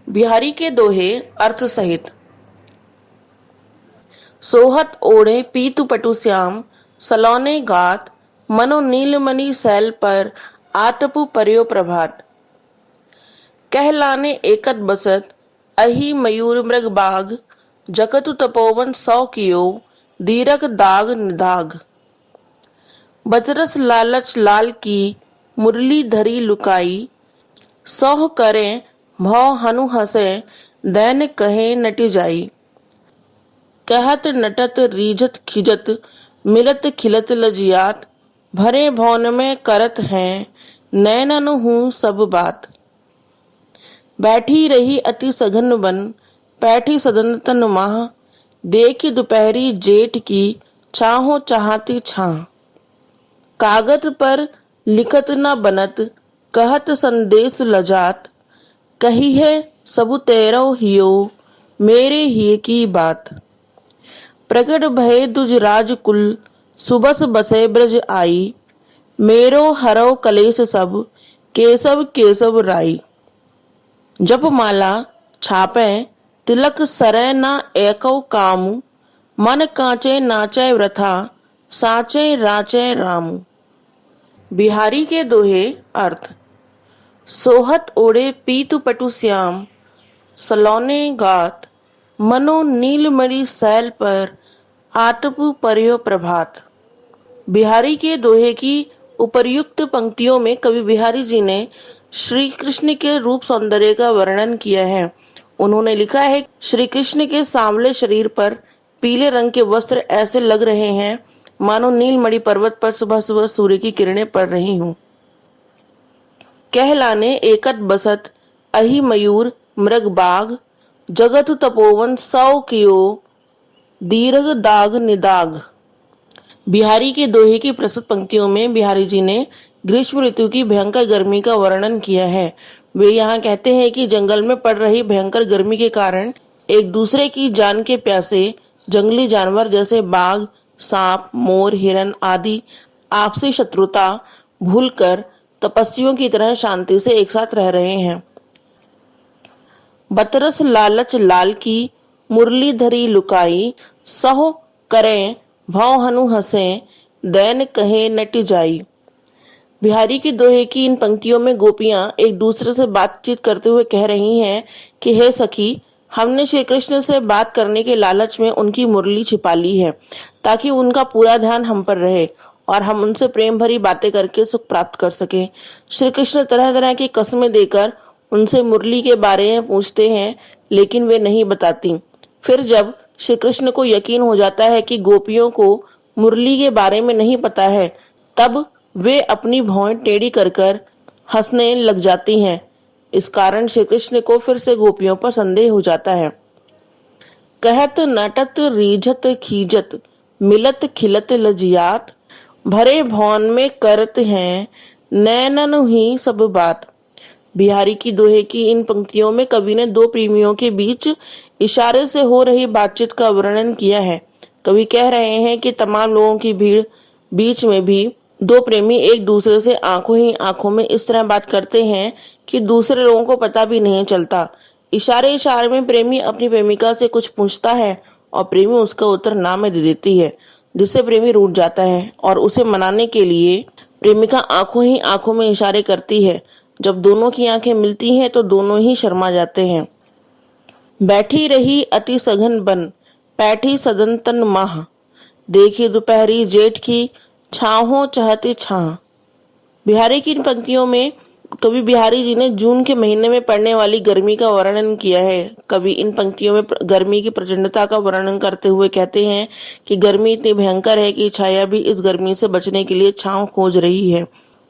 बिहारी के दोहे अर्थ सहित। सोहत ओढ़े पीतु पटु श्याम, सलौने गात, मनो नीलमणि सैल पर, आतपु पर्यो प्रभात। कहलाने एकत बसत, अहि मयूर मृग बाग, जकतु तपोवन सौ कियो, दीरक दाग निदाग। बतरस लालच लाल की, मुरली धरी लुकाई, सौह करे भौ हनु हसे, दैन कहे नटि जाई। कहत नटत रीझत खिजत, मिलत खिलत लजियात, भरे भौन में करत हैं, नैनन हूँ सब बात। बैठी रही अति सघन बन, पैठी सदन तन माह, देखी दोपहरी जेठ की, चाहो चाहती छाह। कागज पर लिखत न बनत, कहत संदेश लजात, कही है सबु तेरो हियो, मेरे हिय की बात। प्रगट भय दुज राजकुल, सुबस बसे ब्रज आई, मेरो हरो कलेश सब, केशव केशव राई। जप माला छापे तिलक सरै न एकौ कामु, मन कांचे नाचे वृथा, साचे राचे रामु। बिहारी के दोहे अर्थ। सोहत ओढ़े पीतु पटु श्याम, सलौने गात, मनो नीलमणि सैल पर, आतपु पर्यो प्रभात। बिहारी के दोहे की उपर्युक्त पंक्तियों में कवि बिहारी जी ने श्री कृष्ण के रूप सौंदर्य का वर्णन किया है। उन्होंने लिखा है, श्री कृष्ण के सांवले शरीर पर पीले रंग के वस्त्र ऐसे लग रहे हैं मानो नीलमणि पर्वत पर सुबह सुबह सूर्य की किरणें पड़ रही हों। कहलाने एकत बसत, अहि मयूर मृग बाग, जगतु तपोवन सौ कियो, दीर्घ दाग निदाग। बिहारी के दोहे की प्रस्तुत पंक्तियों में बिहारी जी ने ग्रीष्म ऋतु की भयंकर गर्मी का वर्णन किया है। वे यहाँ कहते हैं कि जंगल में पड़ रही भयंकर गर्मी के कारण एक दूसरे की जान के प्यासे जंगली जानवर जैसे बाघ, सांप, मोर, हिरन आदि आपसी शत्रुता भूलकर तपस्वियों की तरह शांति से एक साथ रह रहे हैं। बतरस लालच लाल की, मुरली धरी लुकाई, सहो करें भौ हनु हसे, दैन कहे नटि जाई। बिहारी की दोहे की इन पंक्तियों में गोपियां एक दूसरे से बातचीत करते हुए कह रही हैं कि हे सखी, हमने श्री कृष्ण से बात करने के लालच में उनकी मुरली छिपा ली है ताकि उनका पूरा ध्यान हम पर रहे और हम उनसे प्रेम भरी बातें करके सुख प्राप्त कर सकें। श्री कृष्ण तरह तरह की कस्में देकर उनसे मुरली के बारे में पूछते हैं, लेकिन वे नहीं बताती। फिर जब श्री कृष्ण को यकीन हो जाता है कि गोपियों को मुरली के बारे में नहीं पता है, तब वे अपनी भौं टेढ़ी कर हंसने लग जाती हैं। इस कारण श्री कृष्ण को फिर से गोपियों पर संदेह हो जाता है। कहत नटत रीझत खीजत, मिलत खिलत लजियात, भरे भौन में करत हैं, नैनन ही सब बात। बिहारी की दोहे की इन पंक्तियों में कवि ने दो प्रेमियों के बीच इशारे से हो रही बातचीत का वर्णन किया है। कवि कह रहे हैं कि तमाम लोगों की भीड़ बीच में भी दो प्रेमी एक दूसरे से आंखों ही आंखों में इस तरह बात करते हैं कि दूसरे लोगों को पता भी नहीं चलता। इशारे इशारे में प्रेमी अपनी प्रेमिका से कुछ पूछता है और प्रेमी उसका उत्तर ना में दे देती है, जिससे प्रेमी रूठ जाता है और उसे मनाने के लिए प्रेमिका आंखों ही आंखों में इशारे करती है। जब दोनों की आंखें मिलती हैं तो दोनों ही शर्मा जाते हैं। बैठी रही अति सघन बन, पैठी सदन तन माह, देखी दोपहरी जेठ की, छाहों चाहती छाह। बिहारी की इन पंक्तियों में कवि बिहारी जी ने जून के महीने में पड़ने वाली गर्मी का वर्णन किया है। कवि इन पंक्तियों में गर्मी की प्रचंडता का वर्णन करते हुए कहते हैं कि गर्मी इतनी भयंकर है कि छाया भी इस गर्मी से बचने के लिए छांव खोज रही है।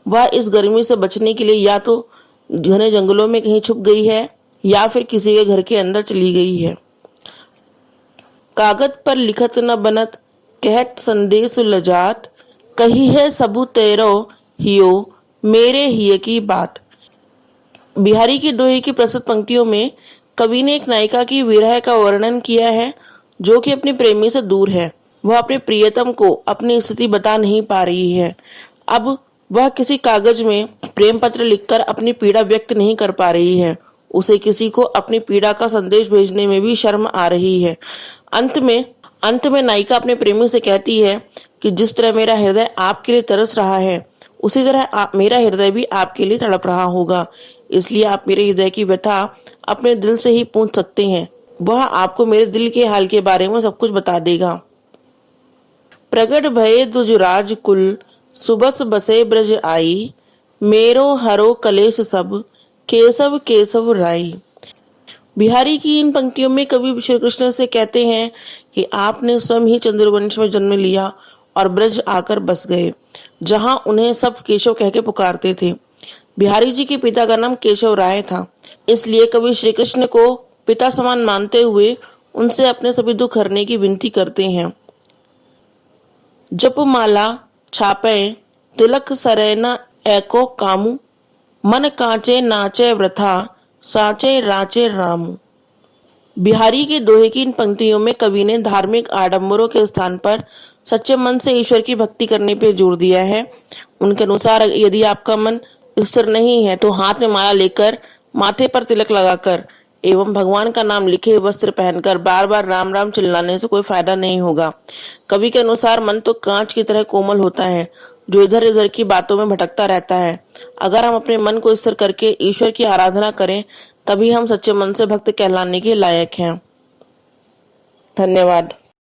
वह इस गर्मी से बचने के लिए या तो घने जंगलों में कहीं छुप गई है या फिर किसी के घर के अंदर चली गई है। कागज पर लिखत न बनत, कहत संदेश लजात, कही है सबु तेरो हियो, मेरे हिय की बात। बिहारी की दोहे की प्रस्तुत पंक्तियों में कवि ने एक नायिका की विरह का वर्णन किया है जो कि अपने प्रेमी से दूर है। वह अपने प्रियतम को अपनी स्थिति बता नहीं पा रही है। अब वह किसी कागज में प्रेम पत्र लिखकर अपनी पीड़ा व्यक्त नहीं कर पा रही है। उसे किसी को अपनी पीड़ा का संदेश भेजने में भी शर्म आ रही है। अंत में नायिका अपने प्रेमी से कहती है कि जिस तरह मेरा हृदय आपके लिए तरस रहा है, उसी तरह मेरा हृदय भी आपके लिए तड़प रहा होगा। इसलिए आप मेरे हृदय की व्यथा अपने दिल से ही पूछ सकते हैं। वह आपको मेरे दिल के हाल के बारे में सब कुछ बता देगा। प्रगट भये दुजराज कुल, सुबस बसे ब्रज आई, मेरो हरो कलेश सब, केशव केशव राई। बिहारी की इन पंक्तियों में कवि श्री कृष्ण से कहते हैं कि आपने स्वयं ही चंद्रवंश में जन्म लिया और ब्रज आकर बस गए, जहां उन्हें सब केशव कह के पुकारते थे। बिहारी जी के पिता का नाम केशव राय था, इसलिए कवि श्री कृष्ण को पिता समान मानते हुए उनसे अपने सभी दुख हरने की विनती करते हैं। जपमाला छापे तिलक सरैना एको कामू, मन कांचे नाचे वृथा, साचे राचे रामू। बिहारी के दोहे की इन पंक्तियों में कवि ने धार्मिक आडंबरों के स्थान पर सच्चे मन से ईश्वर की भक्ति करने पर जोर दिया है। उनके अनुसार यदि आपका मन स्थिर नहीं है तो हाथ में माला लेकर, माथे पर तिलक लगाकर एवं भगवान का नाम लिखे वस्त्र पहनकर बार बार राम राम चिल्लाने से कोई फायदा नहीं होगा। कवि के अनुसार मन तो कांच की तरह कोमल होता है, जो इधर उधर की बातों में भटकता रहता है। अगर हम अपने मन को स्थिर करके ईश्वर की आराधना करें, तभी हम सच्चे मन से भक्त कहलाने के लायक हैं। धन्यवाद।